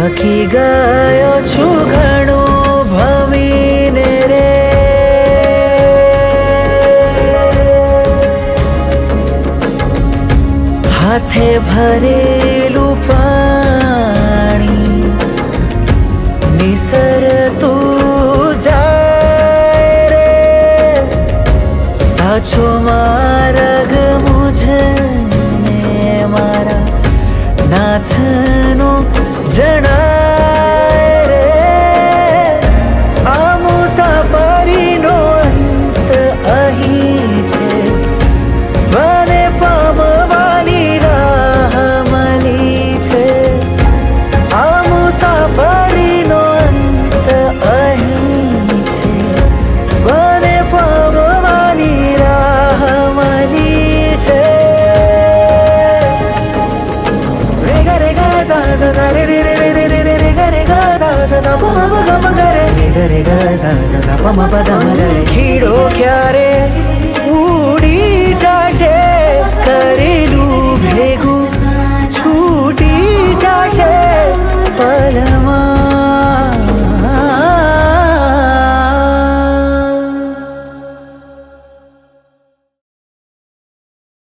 થાકી ગયો છું ઘણું ભવીને રે, હાથે ભરેલું પાણી નિસરતું જાય રે, સાચો માર્ગ મુझને મારા નાથનો જણાય રે, આ મુસાફરીનો અંત અહીં છે, સ્વને પામવાની રાહ મળી છે, આ મુસાફરીનો અંત અહીં છે, સ્વને પામવાની રાહ મળી છે. રે ગ રે ગ ઝા ઝા ઝા રે રે રે રે રે રે રે ગ રે ગ ઝા ઝા ઝા પ મ પ ગ મ ગ રે રે રે ગ ઝા ઝા ઝા પ મ પ દ મ રે, ખીડો ક્યારે ઉડી જશે